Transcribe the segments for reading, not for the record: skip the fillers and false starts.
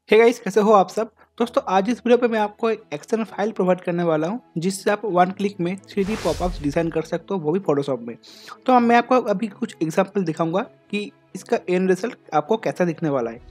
Hey guys, कैसे हो आप सब। दोस्तों, आज इस वीडियो पे मैं आपको एक एक्सटर्नल फाइल प्रोवाइड करने वाला हूं जिससे आप वन क्लिक में 3D पॉपअप्स डिज़ाइन कर सकते हो, वो भी फोटोशॉप में। तो अब मैं आपको अभी कुछ एग्जांपल दिखाऊंगा कि इसका एंड रिजल्ट आपको कैसा दिखने वाला है।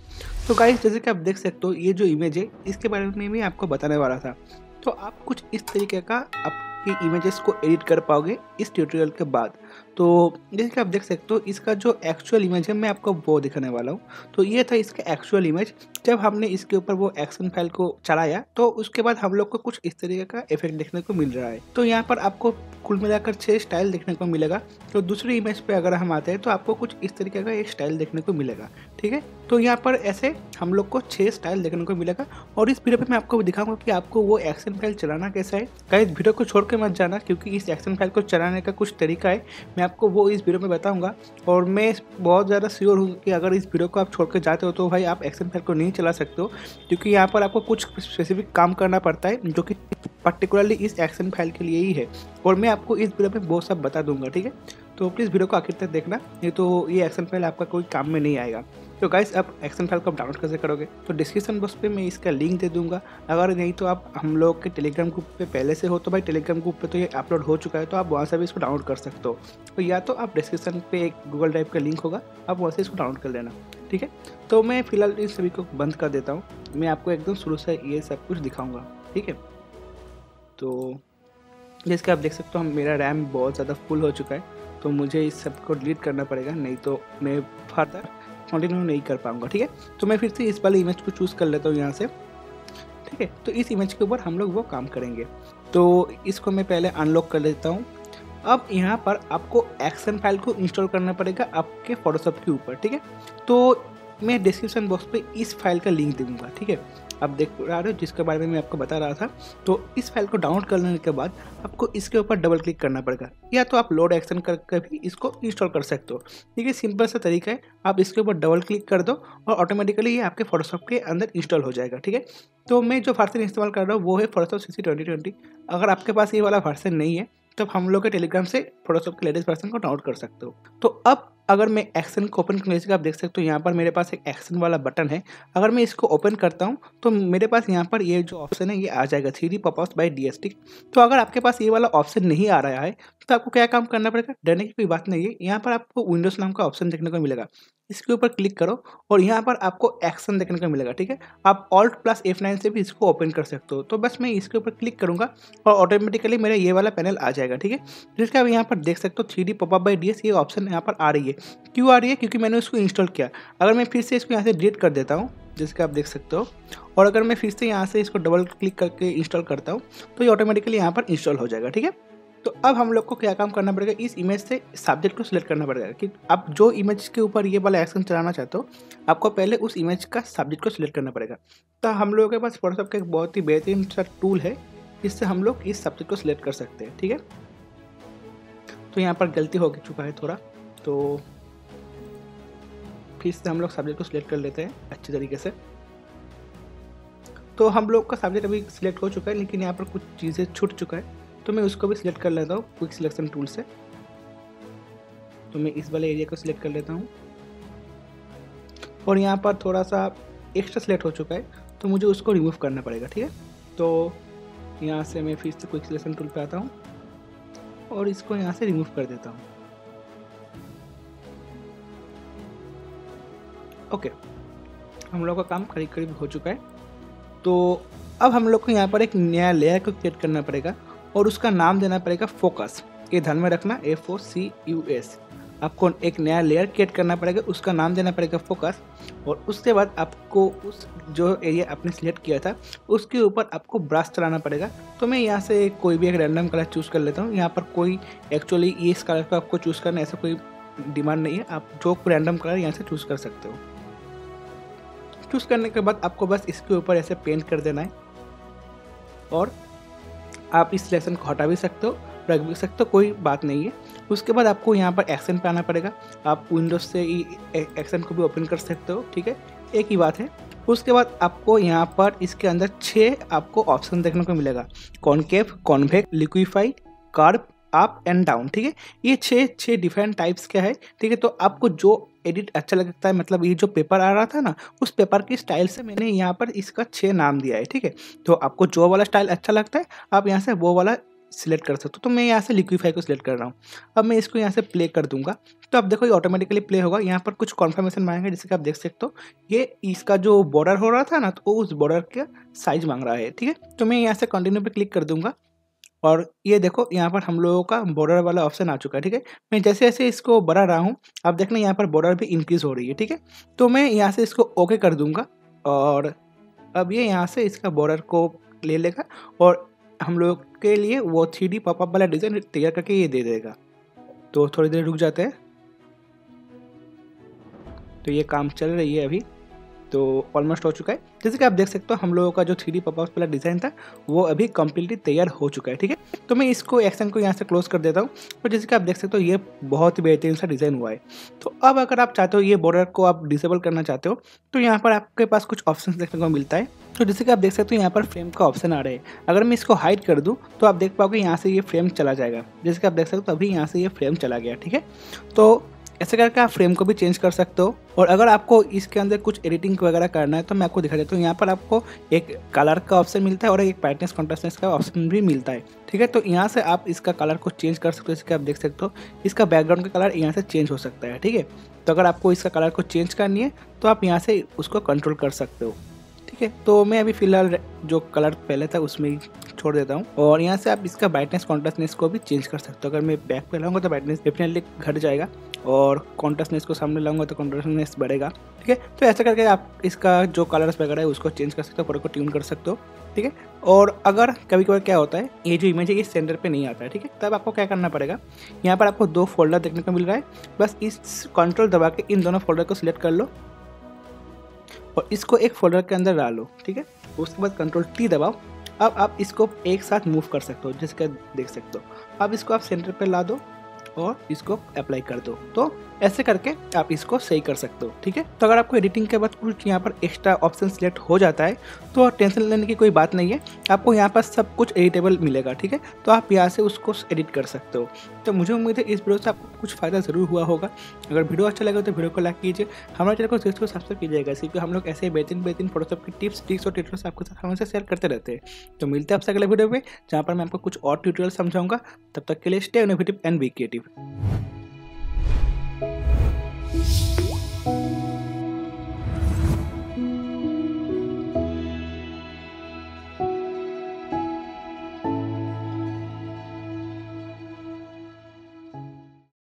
तो गाइस, जैसे कि आप देख सकते हो, ये जो इमेज है इसके बारे में भी आपको बताने वाला था। तो आप कुछ इस तरीके का आपकी इमेजेस को एडिट कर पाओगे इस ट्यूटोरियल के बाद। तो जैसे कि आप देख सकते हो, इसका जो एक्चुअल इमेज है मैं आपको वो दिखाने वाला हूँ। तो ये था इसका एक्चुअल इमेज। जब हमने इसके ऊपर वो एक्शन फाइल को चलाया तो उसके बाद हम लोग को कुछ इस तरीके का इफेक्ट देखने को मिल रहा है। तो यहाँ पर आपको कुल मिलाकर 6 स्टाइल देखने को मिलेगा। तो दूसरी इमेज पे अगर हम आते हैं तो आपको कुछ इस तरीके का एक स्टाइल देखने को मिलेगा। ठीक है, तो यहाँ पर ऐसे हम लोग को 6 स्टाइल देखने को मिलेगा। और इस वीडियो पे मैं आपको दिखाऊंगा कि आपको वो एक्शन फाइल चलाना कैसा है। गाइस, वीडियो को छोड़ के मत जाना, क्योंकि इस एक्शन फाइल को चलाने का कुछ तरीका है, मैं आपको वो इस वीडियो में बताऊंगा। और मैं बहुत ज़्यादा श्योर हूँ कि अगर इस वीडियो को आप छोड़ के जाते हो तो भाई आप एक्शन फाइल को नहीं चला सकते हो, क्योंकि यहाँ पर आपको कुछ स्पेसिफिक काम करना पड़ता है जो कि पर्टिकुलरली इस एक्शन फाइल के लिए ही है। और मैं आपको इस वीडियो में वो सब बता दूंगा। ठीक है, तो प्लीज़ वीडियो को आखिर तक देखना, नहीं तो ये एक्शन फाइल आपका कोई काम में नहीं आएगा। तो गाइस, अब एक्शन फाइल को आप डाउनलोड कैसे करोगे, तो डिस्क्रिप्शन बॉक्स पे मैं इसका लिंक दे दूंगा। अगर नहीं तो आप हम लोग के टेलीग्राम ग्रुप पे पहले से हो तो भाई टेलीग्राम ग्रुप पे तो ये अपलोड हो चुका है, तो आप वहाँ से भी इसको डाउनलोड कर सकते हो। तो या तो आप डिस्क्रिप्शन पे एक गूगल ड्राइव का लिंक होगा, आप वहाँ से इसको डाउनलोड कर लेना। ठीक है, तो मैं फिलहाल इन सभी को बंद कर देता हूँ। मैं आपको एकदम शुरू से ये सब कुछ दिखाऊँगा। ठीक है, तो जैसे कि आप देख सकते हो, मेरा रैम बहुत ज़्यादा फुल हो चुका है, तो मुझे इस सब को डिलीट करना पड़ेगा, नहीं तो मैं फर्दर कंटिन्यू नहीं कर पाऊंगा। ठीक है, तो मैं फिर से इस वाले इमेज को चूज़ कर लेता हूँ यहाँ से। ठीक है, तो इस इमेज के ऊपर हम लोग वो काम करेंगे। तो इसको मैं पहले अनलॉक कर लेता हूँ। अब यहाँ पर आपको एक्शन फाइल को इंस्टॉल करना पड़ेगा आपके फोटोशॉप के ऊपर। ठीक है, तो मैं डिस्क्रिप्शन बॉक्स पे इस फाइल का लिंक दूंगा। ठीक है, आप देख रहे हो जिसके बारे में मैं आपको बता रहा था। तो इस फाइल को डाउनलोड कर लेने के बाद आपको इसके ऊपर डबल क्लिक करना पड़ेगा, या तो आप लोड एक्शन करके भी इसको इंस्टॉल कर सकते हो। ठीक है, सिंपल सा तरीका है, आप इसके ऊपर डबल क्लिक कर दो और ऑटोमेटिकली ये आपके फोटोशॉप के अंदर इंस्टॉल हो जाएगा। ठीक है, तो मैं जो वर्जन इस्तेमाल कर रहा हूँ वो है फोटोशॉप CC 2020। अगर आपके पास ये वाला वर्जन नहीं है तो हम लोग के टेलीग्राम से फोटोशॉप के लेटेस्ट वर्जन को डाउनलोड कर सकते हो। तो अब अगर मैं एक्शन को ओपन करने से, आप देख सकते हो यहाँ पर मेरे पास एक एक्शन वाला बटन है। अगर मैं इसको ओपन करता हूँ तो मेरे पास यहाँ पर ये जो ऑप्शन है ये आ जाएगा, 3D पॉपअप्स बाय DST। तो अगर आपके पास ये वाला ऑप्शन नहीं आ रहा है तो आपको क्या काम करना पड़ेगा, डरने की कोई बात नहीं है। यहाँ पर आपको विंडोज नाम का ऑप्शन देखने को मिलेगा, इसके ऊपर क्लिक करो और यहाँ पर आपको एक्शन देखने को मिलेगा। ठीक है, आप Alt+ F9 से भी इसको ओपन कर सकते हो। तो बस मैं इसके ऊपर क्लिक करूँगा और ऑटोमेटिकली मेरा ये वाला पैनल आ जाएगा। ठीक है, जिसका आप यहाँ पर देख सकते हो 3D पॉपअप बाय DS ये ऑप्शन यहाँ पर आ रही है। क्यों आ रही है, क्योंकि मैंने उसको इंस्टॉल किया। अगर मैं फिर से इसको यहाँ से डिलीट कर देता हूँ, जिसका आप देख सकते हो, और अगर मैं फिर से यहाँ से इसको डबल क्लिक करके इंस्टॉल करता हूँ तो ये ऑटोमेटिकली यहाँ पर इंस्टॉल हो जाएगा। ठीक है, तो अब हम लोग को क्या काम करना पड़ेगा, इस इमेज से सब्जेक्ट को सिलेक्ट करना पड़ेगा कि आप जो इमेज के ऊपर ये वाला एक्शन चलाना चाहते हो, आपको पहले उस इमेज का सब्जेक्ट को सिलेक्ट करना पड़ेगा। तो हम लोगों के पास फोटोशॉप का एक बहुत ही बेहतरीन सा टूल है, जिससे हम लोग इस सब्जेक्ट को सिलेक्ट कर सकते हैं। ठीक है, तो यहाँ पर गलती हो चुका है थोड़ा, तो फिर से हम लोग सब्जेक्ट को सिलेक्ट कर लेते हैं अच्छी तरीके से। तो हम लोग का सब्जेक्ट अभी सिलेक्ट हो चुका है, लेकिन यहाँ पर कुछ चीज़ें छूट चुका है, तो मैं उसको भी सिलेक्ट कर लेता हूँ क्विक सिलेक्शन टूल से। तो मैं इस वाले एरिया को सिलेक्ट कर लेता हूँ और यहाँ पर थोड़ा सा एक्स्ट्रा सिलेक्ट हो चुका है, तो मुझे उसको रिमूव करना पड़ेगा। ठीक है, तो यहाँ से मैं फिर से क्विक सिलेक्शन टूल पे आता हूँ और इसको यहाँ से रिमूव कर देता हूँ। ओके, हम लोग का काम करीब करीब हो चुका है। तो अब हम लोग को यहाँ पर एक नया लेयर को क्रिएट करना पड़ेगा और उसका नाम देना पड़ेगा फोकस। ये ध्यान में रखना, FOCUS। आपको एक नया लेयर क्रिएट करना पड़ेगा, उसका नाम देना पड़ेगा फोकस। और उसके बाद आपको उस जो एरिया आपने सिलेक्ट किया था उसके ऊपर आपको ब्रश चलाना पड़ेगा। तो मैं यहाँ से कोई भी एक रैंडम कलर चूज़ कर लेता हूँ। यहाँ पर कोई एक्चुअली इस कलर का आपको चूज़ करना ऐसा कोई डिमांड नहीं है, आप जो रैंडम कलर यहाँ से चूज़ कर सकते हो। चूज़ करने के बाद आपको बस इसके ऊपर ऐसे पेंट कर देना है और आप इस सिलेक्शन को हटा भी सकते हो, रख भी सकते हो, कोई बात नहीं है। उसके बाद आपको यहाँ पर एक्शन पे आना पड़ेगा। आप विंडोज से एक्शन को भी ओपन कर सकते हो। ठीक है, एक ही बात है। उसके बाद आपको यहाँ पर इसके अंदर 6 आपको ऑप्शन देखने को मिलेगा, concave, convex, liquefy, curve, up and down, ठीक है। ये 6 डिफरेंट टाइप्स का है, ठीक है। तो आपको जो एडिट अच्छा लगता है, मतलब ये जो पेपर आ रहा था ना, उस पेपर की स्टाइल से मैंने यहाँ पर इसका 6 नाम दिया है, ठीक है। तो आपको जो वाला स्टाइल अच्छा लगता है आप यहाँ से वो वाला सिलेक्ट कर सकते हो। तो मैं यहाँ से लिक्विफाई को सिलेक्ट कर रहा हूँ। अब मैं इसको यहाँ से प्ले कर दूंगा, तो अब देखो ये ऑटोमेटिकली प्ले होगा। यहाँ पर कुछ कॉन्फर्मेशन मांगेगा, जैसे कि आप देख सकते हो ये इसका जो बॉर्डर हो रहा था ना, तो उस बॉर्डर का साइज मांग रहा है, ठीक है। तो मैं यहाँ से कंटिन्यू पे क्लिक कर दूंगा और ये देखो यहाँ पर हम लोगों का बॉर्डर वाला ऑप्शन आ चुका है, ठीक है। मैं जैसे जैसे इसको बढ़ा रहा हूँ, आप देखना यहाँ पर बॉर्डर भी इंक्रीज हो रही है, ठीक है। तो मैं यहाँ से इसको ओके कर दूंगा और अब ये यहाँ से इसका बॉर्डर को ले लेगा और हम लोग के लिए वो 3D पॉपअप वाला डिज़ाइन तैयार करके ये दे देगा। तो थोड़ी देर रुक जाते हैं। तो ये काम चल रही है अभी, तो ऑलमोस्ट हो चुका है। जैसे कि आप देख सकते हो हम लोगों का जो 3D पॉपअप वाला डिज़ाइन था वो अभी कम्प्लीटली तैयार हो चुका है, ठीक है। तो मैं इसको एक्शन को यहाँ से क्लोज कर देता हूँ। तो जैसे कि आप देख सकते हो ये बहुत ही बेहतरीन सा डिज़ाइन हुआ है। तो अब अगर आप चाहते हो ये बॉर्डर को आप डिसेबल करना चाहते हो, तो यहाँ पर आपके पास कुछ ऑप्शन देखने को मिलता है। तो जैसे कि आप देख सकते हो यहाँ पर फ्रेम का ऑप्शन आ रहा है। अगर मैं इसको हाइड कर दूँ तो आप देख पाओगे यहाँ से ये फ्रेम चला जाएगा। जैसे कि आप देख सकते हो अभी यहाँ से ये फ्रेम चला गया, ठीक है। तो ऐसे करके आप फ्रेम को भी चेंज कर सकते हो। और अगर आपको इसके अंदर कुछ एडिटिंग वगैरह करना है तो मैं आपको दिखा देता हूँ। यहाँ पर आपको एक कलर का ऑप्शन मिलता है और एक ब्राइटनेस कॉन्ट्रास्टनेस का ऑप्शन भी मिलता है, ठीक है। तो यहाँ से आप इसका कलर को चेंज कर सकते हो। जैसे कि आप देख सकते हो इसका बैकग्राउंड का कलर यहाँ से चेंज हो सकता है, ठीक है। तो अगर आपको इसका कलर को चेंज करनी है तो आप यहाँ से उसको कंट्रोल कर सकते हो, ठीक है। तो मैं अभी फ़िलहाल जो कलर पहले था उसमें ही छोड़ देता हूँ। और यहाँ से आप इसका ब्राइटनेस कॉन्ट्रास्टनेस को भी चेंज कर सकते हो। अगर मैं बैक पे लाऊंगा तो ब्राइटनेस डेफिनेटली घट जाएगा और कॉन्ट्रास्टनेस को सामने लाऊंगा तो कॉन्ट्रास्टनेस बढ़ेगा, ठीक है। तो ऐसा करके आप इसका जो कलर्स वगैरह है उसको चेंज कर सकते हो, पूरे को ट्यून कर सकते हो, ठीक है। और अगर कभी कभी क्या होता है ये जो इमेज है ये सेंटर पे नहीं आता है, ठीक है, तब आपको क्या करना पड़ेगा। यहाँ पर आपको 2 फोल्डर देखने को मिल रहा है। बस इस कंट्रोल दबा के इन दोनों फोल्डर को सिलेक्ट कर लो और इसको एक फोल्डर के अंदर डालो, ठीक है। उसके बाद कंट्रोल T दबाओ। अब आप इसको एक साथ मूव कर सकते हो, जैसे कि देख सकते हो। अब इसको आप सेंटर पे ला दो और इसको अप्लाई कर दो। तो ऐसे करके आप इसको सही कर सकते हो, ठीक है। तो अगर आपको एडिटिंग के बाद कुछ यहाँ पर एक्स्ट्रा ऑप्शन सिलेक्ट हो जाता है तो टेंशन लेने की कोई बात नहीं है। आपको यहाँ पर सब कुछ एडिटेबल मिलेगा, ठीक है। तो आप यहाँ से उसको एडिट कर सकते हो। तो मुझे उम्मीद है इस वीडियो से आपको कुछ फ़ायदा ज़रूर हुआ होगा। अगर वीडियो अच्छा लगे तो वीडियो को लाइक कीजिए, हमारे चैनल को जरूर सब्सक्राइब कीजिएगा, क्योंकि हम लोग ऐसे बेहतरीन फोटोशॉप की टिप्स ट्रिक्स और ट्यूटोरियल्स आपके साथ हमेशा शेयर करते रहते हैं। तो मिलते हैं आपसे अगले वीडियो में, जहाँ पर मैं आपको कुछ और ट्यूटोरियल समझाऊंगा। तब तक के लिए stay innovative and be creative.